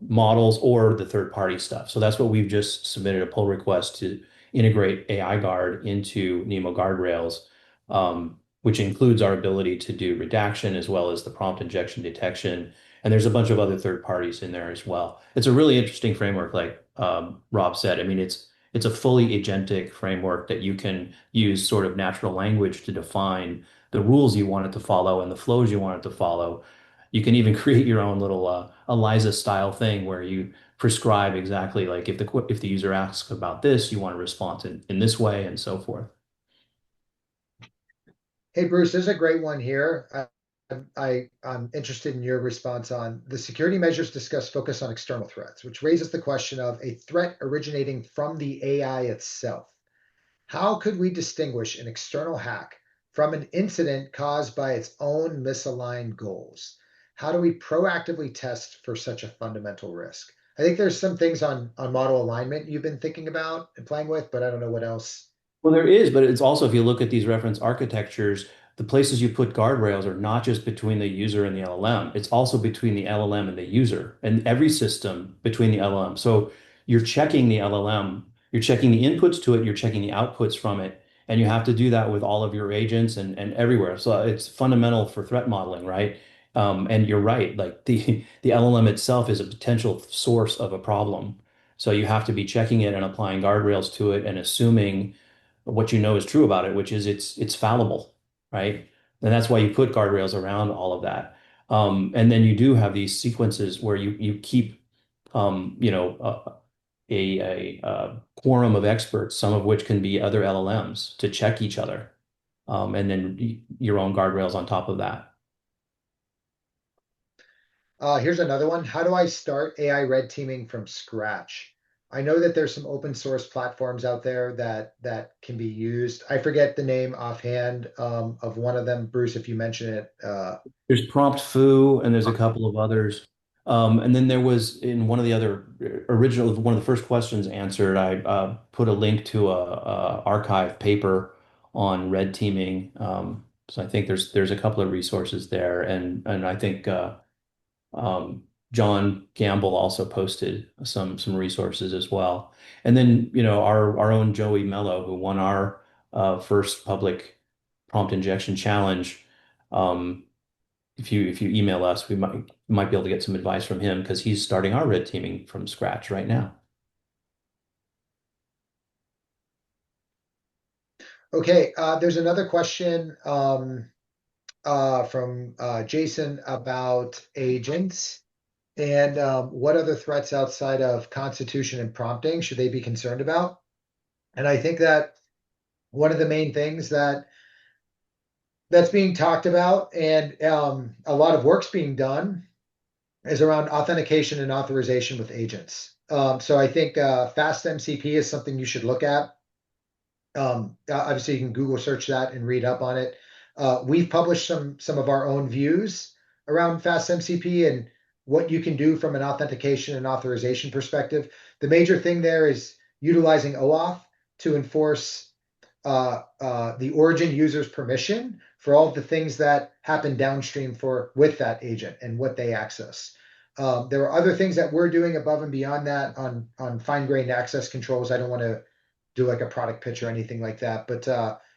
models or the third party stuff. So that's what we've just submitted a pull request to integrate AI Guard into Nemo guardrails, which includes our ability to do redaction as well as the prompt injection detection. And there's a bunch of other third parties in there as well. It's a really interesting framework, like Rob said. I mean, it's a fully agentic framework that you can use sort of natural language to define the rules you want it to follow and the flows you want it to follow. You can even create your own little Eliza style thing where you prescribe exactly like if the user asks about this, you want to respond in this way and so forth. Hey, Bruce, there's a great one here. I'm interested in your response on the security measures discussed focus on external threats, which raises the question of a threat originating from the AI itself. How could we distinguish an external hack from an incident caused by its own misaligned goals? How do we proactively test for such a fundamental risk? I think there's some things on model alignment you've been thinking about and playing with, but I don't know what else. Well, there is, but it's also if you look at these reference architectures, the places you put guardrails are not just between the user and the LLM. It's also between the LLM and the user and every system between the LLM. So you're checking the LLM, you're checking the inputs to it, you're checking the outputs from it, and you have to do that with all of your agents and everywhere. So it's fundamental for threat modeling, right? And you're right, like the LLM itself is a potential source of a problem. So you have to be checking it and applying guardrails to it and assuming what you know is true about it, which is it's fallible, right? And that's why you put guardrails around all of that. And then you do have these sequences where you keep you know a quorum of experts, some of which can be other LLMs to check each other, and then your own guardrails on top of that. Here's another one. How do I start AI red teaming from scratch? I know that there's some open source platforms out there that can be used. I forget the name offhand of one of them. Bruce, if you mention it. There's Prompt Foo, and there's a couple of others. And then there was in one of the other original, one of the first questions answered, I put a link to a archive paper on red teaming. So I think there's a couple of resources there, and I think John Gamble also posted some resources as well. And then our own Joey Mello, who won our first public prompt injection challenge. If you email us, we might be able to get some advice from him because he's starting our red teaming from scratch right now. Okay, there's another question from Jason about agents and what other threats outside of constitution and prompting should they be concerned about? And I think that one of the main things that's being talked about and a lot of work's being done is around authentication and authorization with agents. So I think fast MCP is something you should look at. Obviously, you can Google search that and read up on it. We've published some of our own views around fast MCP and what you can do from an authentication and authorization perspective. The major thing there is utilizing OAuth to enforce the origin user's permission for all of the things that happen downstream with that agent and what they access. There are other things that we're doing above and beyond that on fine-grained access controls. I don't want to do like a product pitch or anything like that, but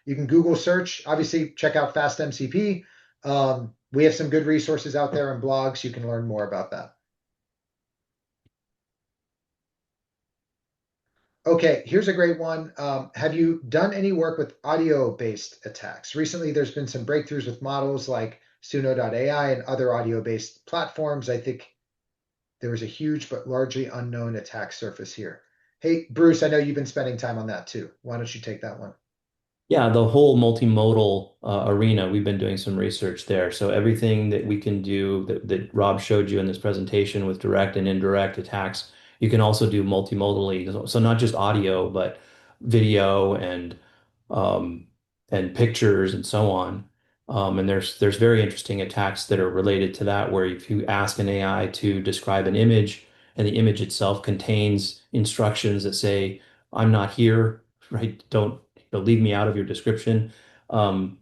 you can Google search. Obviously, check out Fast MCP. We have some good resources out there and blogs. You can learn more about that. Okay, here's a great one. Have you done any work with audio-based attacks? Recently, there's been some breakthroughs with models like Suno.ai and other audio-based platforms. I think there was a huge but largely unknown attack surface here. Hey, Bruce, I know you've been spending time on that too. Why don't you take that one? Yeah, the whole multimodal arena, we've been doing some research there. So everything that we can do that Rob showed you in this presentation with direct and indirect attacks, you can also do multimodally. So not just audio, but video um, and pictures and so on. And there's very interesting attacks that are related to that, where if you ask an AI to describe an image and the image itself contains instructions that say, "I'm not here," right? Don't, leave me out of your description. Um,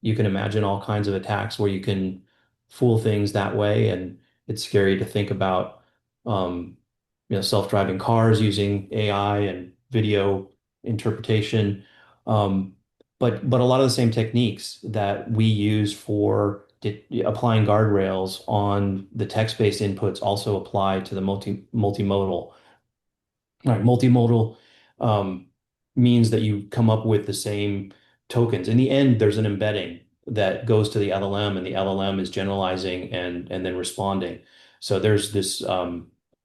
you can imagine all kinds of attacks where you can fool things that way, and it's scary to think about um, self-driving cars using AI and video interpretation. Um, but a lot of the same techniques that we use for applying guardrails on the text-based inputs also apply to the multimodal. Right, multimodal um, means that you come up with the same tokens. In the end, there's an embedding that goes to the LLM, and the LLM is generalizing and then responding. So there's this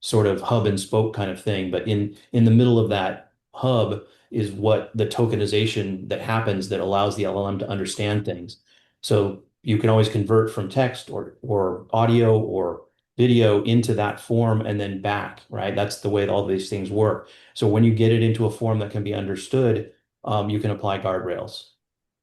sort of hub and spoke kind of thing, but in the middle of that hub is what the tokenization that happens that allows the LLM to understand things. So you can always convert from text or audio or video into that form and then back, right? That's the way all these things work. So when you get it into a form that can be understood, you can apply guardrails.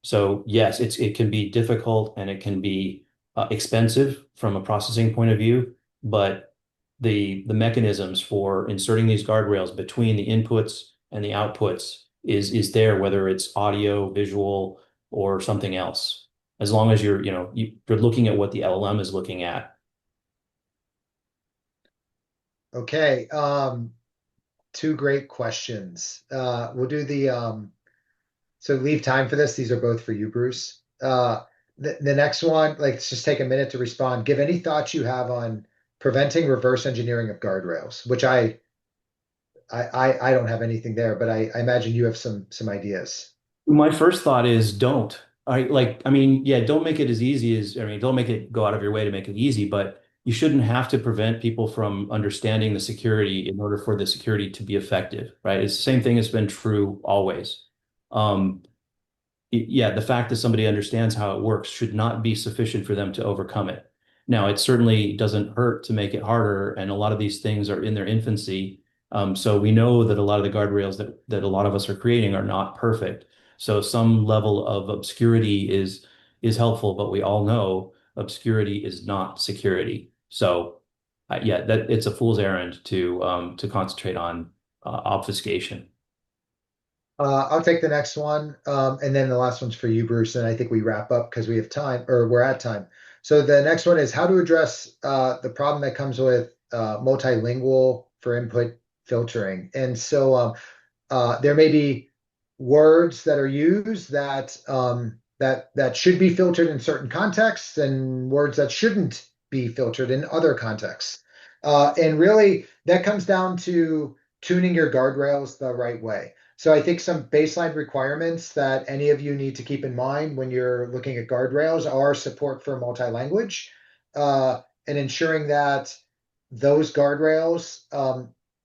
So yes, it can be difficult and it can be expensive from a processing point of view, but the mechanisms for inserting these guardrails between the inputs and the outputs is there, whether it's audio, visual, or something else. As long as you're looking at what the LLM is looking at. Okay. Two great questions. We'll do so leave time for this. These are both for you, Bruce. The next one, like, let's just take a minute to respond. Give any thoughts you have on preventing reverse engineering of guardrails, which I don't have anything there, but I imagine you have some ideas. My first thought is don't. I mean, yeah, don't make it as easy as, I mean, don't make it go out of your way to make it easy, but you shouldn't have to prevent people from understanding the security in order for the security to be effective, right? It's the same thing has been true always. Um, yeah, the fact that somebody understands how it works should not be sufficient for them to overcome it. Now, it certainly doesn't hurt to make it harder, and a lot of these things are in their infancy. So we know that a lot of the guardrails that a lot of us are creating are not perfect. So some level of obscurity is helpful, but we all know obscurity is not security. So yeah, that it's a fool's errand to concentrate on obfuscation. I'll take the next one, and then the last one's for you, Bruce. And I think we wrap up because we have time, or we're at time. So the next one is how to address the problem that comes with multilingual for input filtering. And so there may be words that are used that should be filtered in certain contexts, and words that shouldn't be filtered in other contexts. And really, that comes down to tuning your guardrails the right way. So I think some baseline requirements that any of you need to keep in mind when you're looking at guardrails are support for multi-language, and ensuring that those guardrails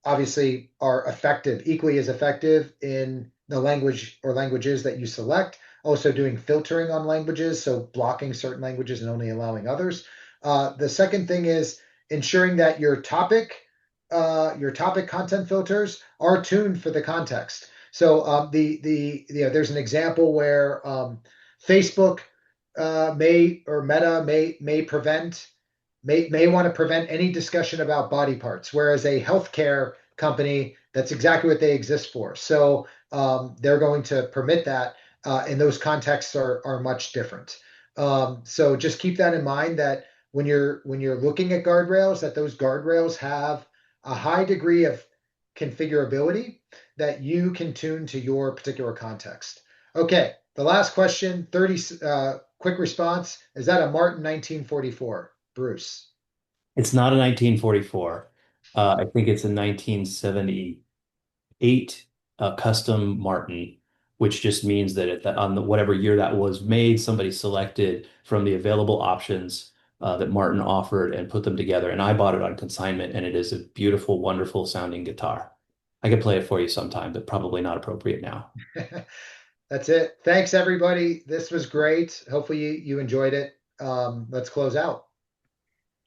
obviously are effective, equally as effective in the language or languages that you select. Also doing filtering on languages, so blocking certain languages and only allowing others. The second thing is ensuring that your topic content filters are tuned for the context. So there's an example where Facebook may or Meta may want to prevent any discussion about body parts, whereas a healthcare company, that's exactly what they exist for. So they're going to permit that, and those contexts are much different. So just keep that in mind, that when you're looking at guardrails, that those guardrails have a high degree of configurability that you can tune to your particular context. Okay, the last question, 30 quick response. Is that a Martin 1944, Bruce? It's not a 1944. I think it's a 1978 custom Martin, which just means that on whatever year that was made, somebody selected from the available options that Martin offered and put them together. And I bought it on consignment, and it is a beautiful, wonderful sounding guitar. I could play it for you sometime, but probably not appropriate now. That's it. Thanks, everybody. This was great. Hopefully you enjoyed it. Let's close out.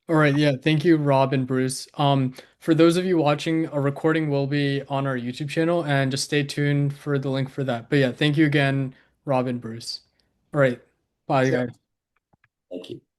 All right, yeah, thank you, Rob and Bruce. For those of you watching, a recording will be on our YouTube channel, and just stay tuned for the link for that. But yeah, thank you again, Rob and Bruce. All right, bye, So guys. Thank you.